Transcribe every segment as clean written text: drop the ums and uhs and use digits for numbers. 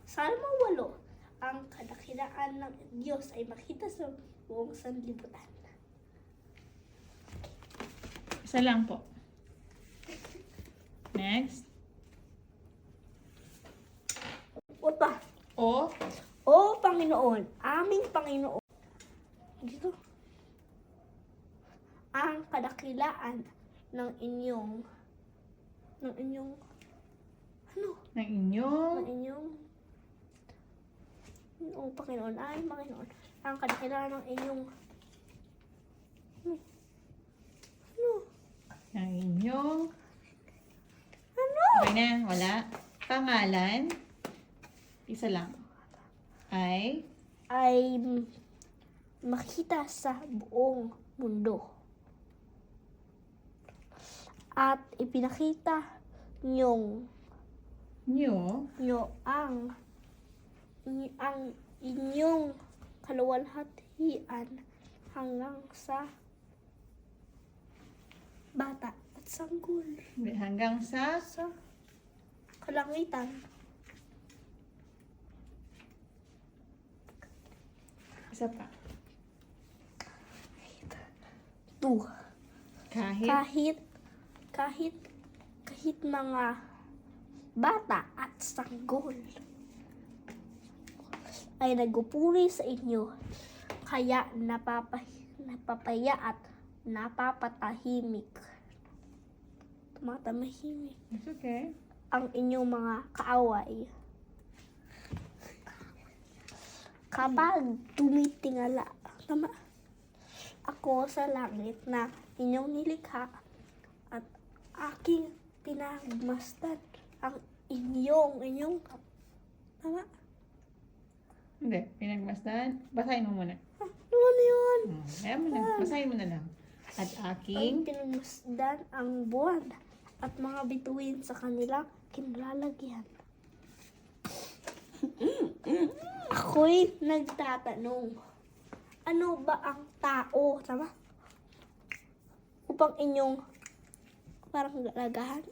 Salmo 8. Ang kadakilaan ng Diyos ay makita sa buong sanlibutan. Isa lang po. Next. Opa. O. O Panginoon, aming Panginoon. Dito. Ang kadakilaan ng inyong ano? Ng inyong. Ng inyong O Panginoon, aming Panginoon. Ang kadakilaan ng inyong Ng inyong. ano? Okay na. Wala. Pangalan. Isa lang. Ay makita sa buong mundo. At ipinakita nyo ang inyong kaluwalhatian hanggang sa bata at sanggol hanggang sa kalangitan. isa pa. 2. Kahit Kahit mga bata at sanggol ay nagpupuri sa inyo, kaya napapaya at napapatahimik. Tumatamahimik It's okay. ang inyong mga kaaway. Kapag tumitingala ako sa langit na inyong nilikha at aking pinagmasdan ang inyong tama? Hindi. Pinagmasdan. Basahin mo muna. Ano yun? Kaya mo na. Basahin mo na lang. At Ang aking. pinagmasdan ang buwan at mga bituin sa kanilang kinalalagyan. Ako'y nagtatanong, ano ba ang tao, tama? Upang inyong parang galagahan,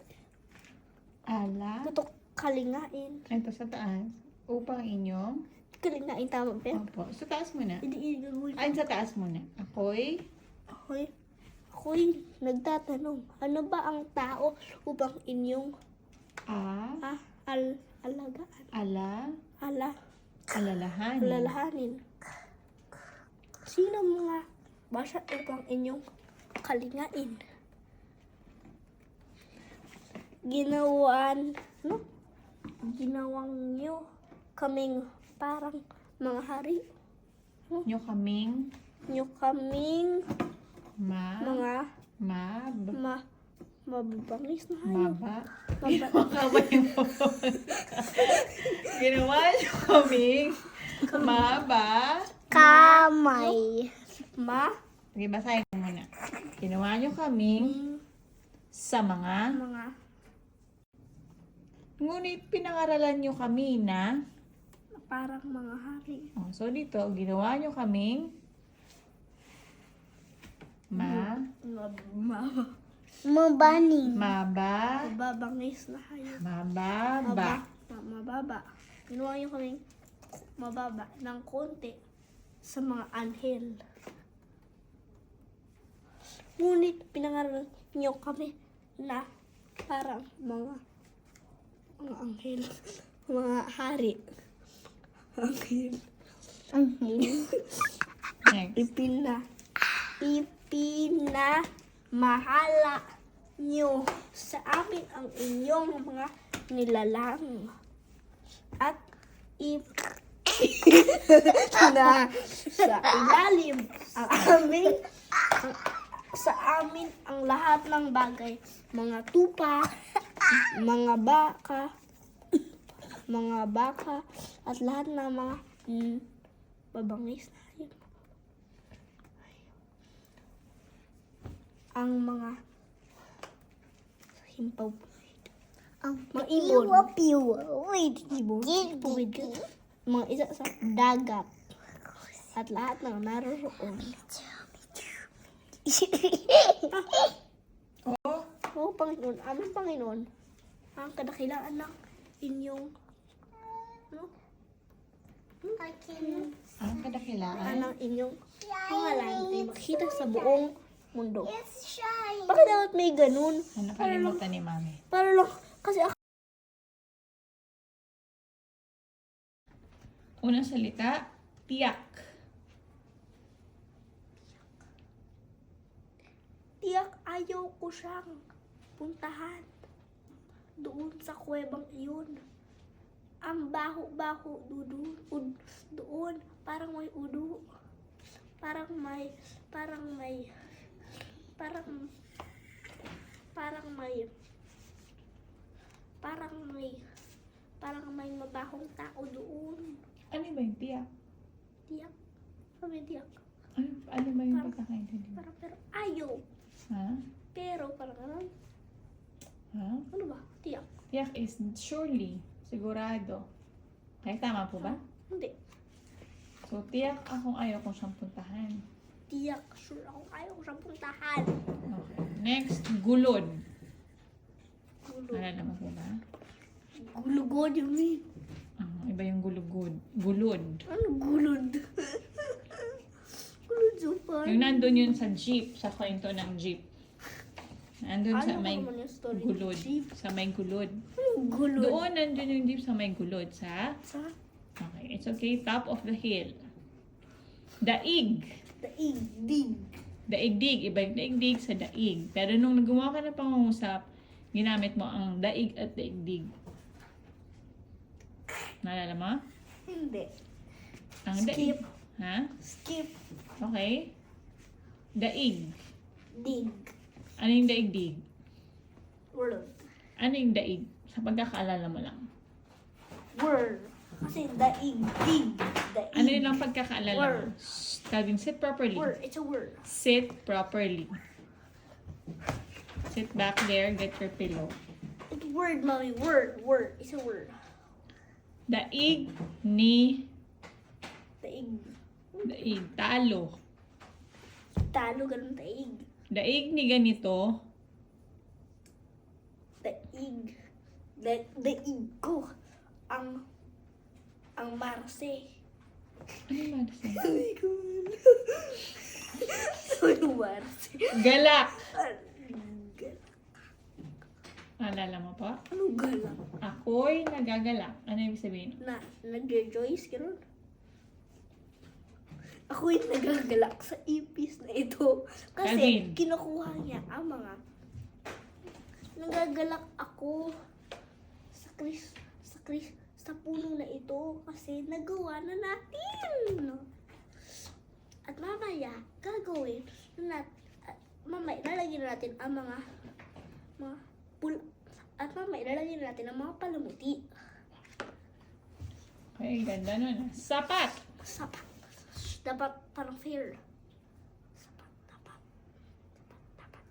Ala. ito kalingain. Ito sa taas. Upang inyong. Kalingain, tama ba yan? Opo. Sa taas muna. Hindi gagawin. Ay, sa taas muna. Ako'y. Ako'y nagtatanong, ano ba ang tao upang inyong alagaan? Alalahanin. Alalahanin. Sino mga basa upang inyong kalingain? Ginawang nyo kaming parang mga hari. Nyo kaming. Nyo kaming mga mababangis na hayop. Maba yung Ginawa nyo kaming. Kamay. Sige, basahin mo muna. Ginawa nyo kaming sa mga. Ngunit pinangaralan nyo kami na. Parang mga hari. Oh, so dito, ginawa nyo kaming. Mabaning. Mababangis na hayop. Mababa. Ginawa nyo kaming mababa ng konti sa mga anghel. Ngunit pinangaral nyo kami na parang mga anghel. Mga hari. Anghel. Next. Ipinamahala nyo sa amin ang inyong mga nilalang. At sa ilalim sa amin ang lahat ng bagay, mga tupa, mga baka at lahat ng mga babangis na hayop. Ang mga himpaw, mga ibon, mga isa sa dagat at lahat ng naroon. Oh, Oo, Panginoon, aming Panginoon, ang kadakilaan ng inyong Ang kadakilaan. ng inyong pangalan ay makita sa buong mundo. Bakit dapat may ganun? Ano kalimutan ni Mami? Para lang, kasi ako, Unang salita, tiyak. tiyak ayaw ko siyang puntahan doon sa kuwebang iyon. Ang baho-baho doon, parang may udo. Parang may mabahong tao doon. Ano ba yung tiyak? Tiyak. Sabi tiyak. Ano ba yung pagkakaintindi mo? Pero ayaw. Ha? Pero parang ano? Ha? Ano ba? Tiyak. Tiyak is surely. Sigurado. Okay, tama po ba? Hindi. So, tiyak akong ayaw kong siyang puntahan. Tiyak. Sure ako ayaw ko siyang puntahan. Okay. Next, gulod. Gulod. Alala mo po ba? Gulugod yung mean. Iba yung gulugod. Gulod. Ano gulod? Gulod so far. Yung nandun yun sa jeep, sa kwento ng jeep. Nandun sa Ano may naman yung story ng gulod. jeep? Sa may gulod. Ano gulod? Doon, nandun yung jeep sa may gulod. Sa? Sa Okay, it's okay. Top of the hill. Daig. daig, dig. Daigdig. Iba yung daigdig sa daig. Pero nung gumawa ka ng pangungusap, ginamit mo ang daig at daigdig. Naalala mo? Hindi. Ang Skip. daig. Ha? Skip. Okay. Daig. Dig. Ano yung daigdig? Word. Ano yung daig? Sa pagkakaalala mo lang. Word. Kasi daig, dig. Daig. Ano yun lang pagkakaalala mo? Word. Shh, Calvin, sit properly. Word. It's a word. Sit properly. Sit back there, get your pillow. It's word, mommy. Word. Word. It's a word. Daig ni Daig. daig, talo. Talo, ganun daig. Daig ni ganito, Daig. Daig ko. Ang Marse. ano ba nasa? Ay, ko. Ano Marse? Galak. Galak. Alala mo pa? Ano galak? Ako'y nagagalak. Ano ibig sabihin? Na, nag-rejoice, gano'n. Ako'y nagagalak sa ipis na ito. Kasi, Calvin. kinukuha niya ang mga nagagalak ako sa puno na ito kasi nagawa na natin. At mamaya, gagawin na mamaya, lalagyan natin ang mga at mamaya, lalagyan natin ang mga palamuti. Okay, ganda nun. Sapat. Sapat. Dapat parang fair. Sapat, dapat. Dapat.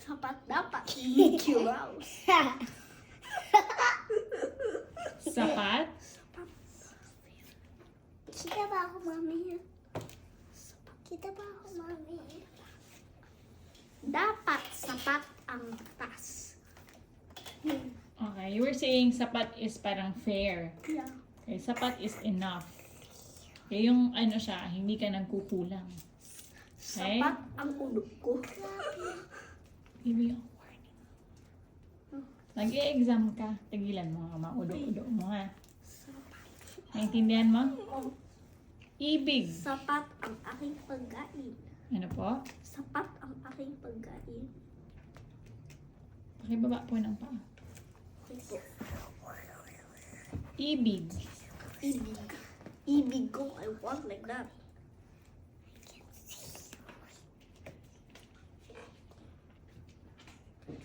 Sapat, dapat. Mickey Mouse. Sapat. Kita ba ako, mami? Kita ba ako, mami? Dapat sapat ang batas. Okay, you were saying sapat is parang fair. Yeah. Okay, sapat is enough. Okay, yung ano siya, hindi ka nagkukulang. Okay? Sapat ang ulo ko. Give you a warning. Nag-i-exam ka, tigilan mo nga mga udo-udo mo ha. Naintindihan mo? Oh, Ibig. sapat ang aking pagkain. Ano po? Sapat ang aking pagkain. Pakibaba po ng paa. Ito. Ibig. Ibig. Ibig ko, I want like that.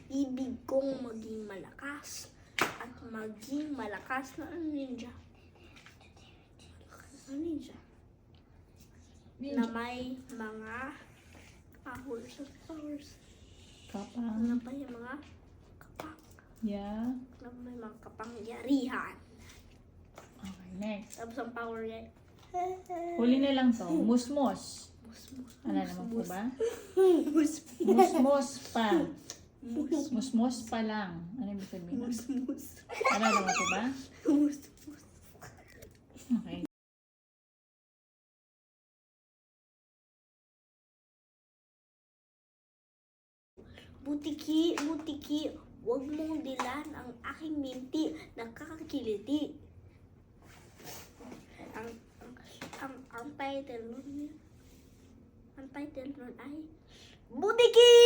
Ibig kong maging malakas at maging malakas na ninja. Ninja. Na may mga powers. Kapang. Na may mga kapang. Yeah. Na may mga kapangyarihan. Okay, next. Tapos ang power niya, Huli na lang to. Musmos. Musmus. Ano naman po ba? Musmus. Musmos pa. Musmos pa lang. Ano ibig sabihin? Musmus. Ano naman po ba? Musmus. Okay. Butiki, butiki, huwag mong dilan ang aking minti, nakakakiliti. Ang title nun, ang title nun ay Butiki!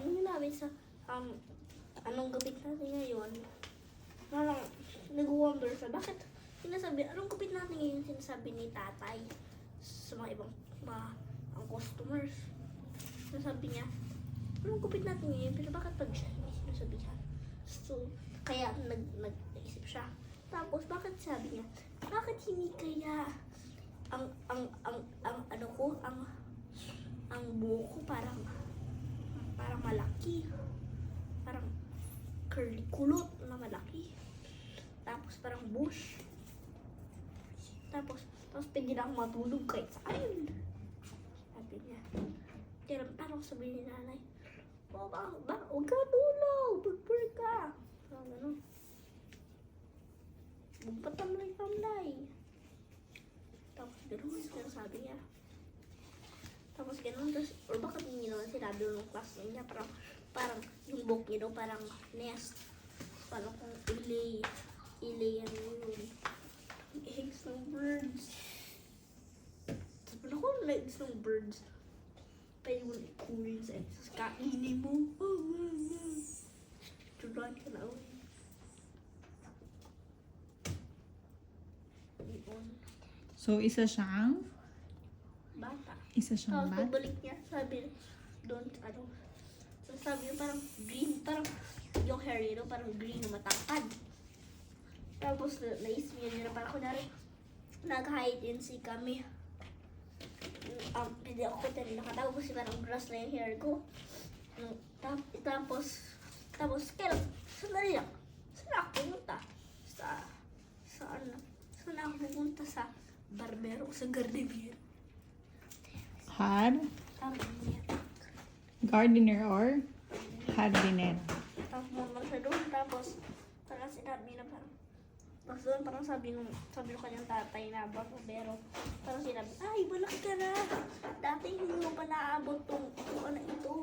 Yung namin sa, anong gabit natin ngayon, parang nag-wonder sa bakit sinasabi, anong gupit natin ngayon sinasabi ni tatay sa mga ibang ang customers. Sinasabi niya, anong gupit natin ngayon, pero bakit pag siya hindi sinasabihan? So, kaya nag-isip siya. Tapos, bakit sabi niya, bakit hindi kaya ano ko, ang buhok ko parang malaki. Parang curly kulot na malaki. Tapos parang bush. Tapos pwede na akong matulog kahit saan. Sabi niya. Kaya parang sabihin ni nanay, huwag ka tulog, pagpur ka. Parang gano'n. Magpatamlay-tamlay. Tapos gano'n, sabi niya. Tapos gano'n, or bakit hindi naman sinabi ng classmate niya, parang yung book niya daw, parang nest. Parang kung ilay yan yun. Eggs ng birds. Tapos pala kung eggs ng birds, pwede mo ikunin sa eggs. Tapos kainin mo. Turuan ka na ulit. Yun. So, isa siyang Bata. bat. Pagbalik niya, sabi doon, so sabi niya parang green, parang yung hair niya parang green na matangkad. Tapos naisip niya na parang kunwari, nag-hide and seek kami. Hindi ako nakatago kasi parang grass na yung hair ko. Tapos kailan, sandali lang, saan ako pumunta? Saan ako pumunta sa barbero o sa gardenier? Gardener or hardiner. Tapos naman siya doon, tapos parang sinabi na parang, tapos doon parang sabi nung kanyang tatay na barbero, parang sinabi, ay, malaki ka na. Dati hindi mo pa naaabot tong ano ito.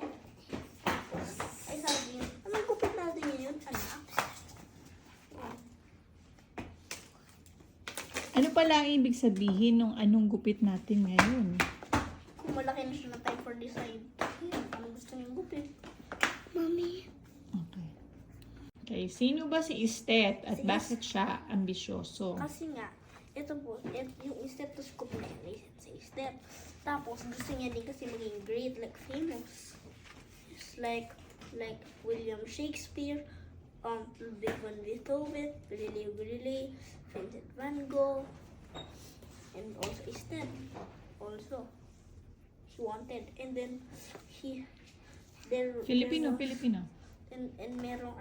Tapos, ay sabi niya, anong gupit natin yun, anak? Ano pala ang ibig sabihin ng anong gupit natin ngayon? Kung malaki na siya na time for decide, ano gusto niyang gupit? Mami. Okay. Okay, sino ba si Estet at Si bakit siya ambisyoso? Kasi nga, ito po, yung stethoscope na yun, sa step. Tapos, gusto niya din kasi maging great, like famous. Just like William Shakespeare, Ludwig van Beethoven, Galileo Galilei, Vincent van Gogh, and also Estet. Also, he wanted. And then, Filipino. And merong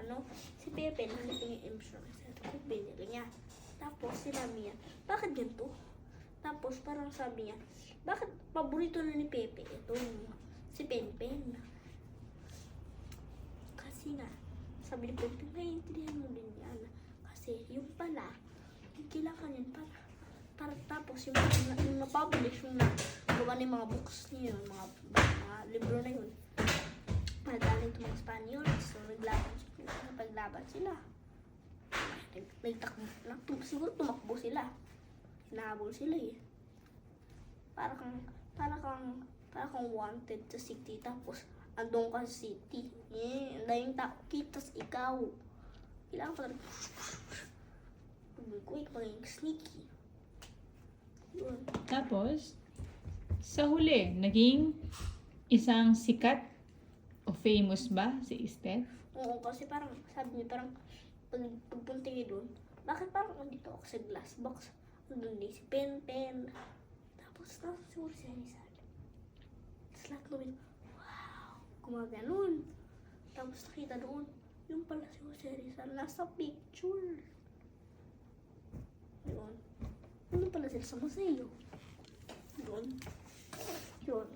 si Pepe, nandito yung insurance. Tapos binili niya. Tapos sinabi niya, bakit ganito? Tapos parang sabi niya, bakit paborito na ni Pepe itong si Penpen? Kasi nga, sabi ni Pepe, naiintindihan mo din yan. Kasi yung pala, kailangan yan para tapos yung na-publish, yung gawa ng mga books niya, yung mga libro na yun. Magaling itong mga Spaniards, so nagpaglaban sila. Siguro tumakbo sila. Hinahabol sila eh. Para kang wanted sa city, tapos andun ka sa city. Ang daming tao, kitas ikaw. Kailangan pa rin. Quick, maging sneaky. Yun. Tapos, sa huli, naging isang sikat o famous ba si Estet? Oo, kasi parang sabi niya, parang pagpunta niya doon, bakit parang nandito ako sa glass box? Nandun din si Pen. Tapos siguro siya ni Sad. Tapos lahat namin, wow! gumaganon. Tapos nakita doon, yung pala si Jose Rizal nasa picture. Yun. Ano pala sila sa museo? Yun. Yun.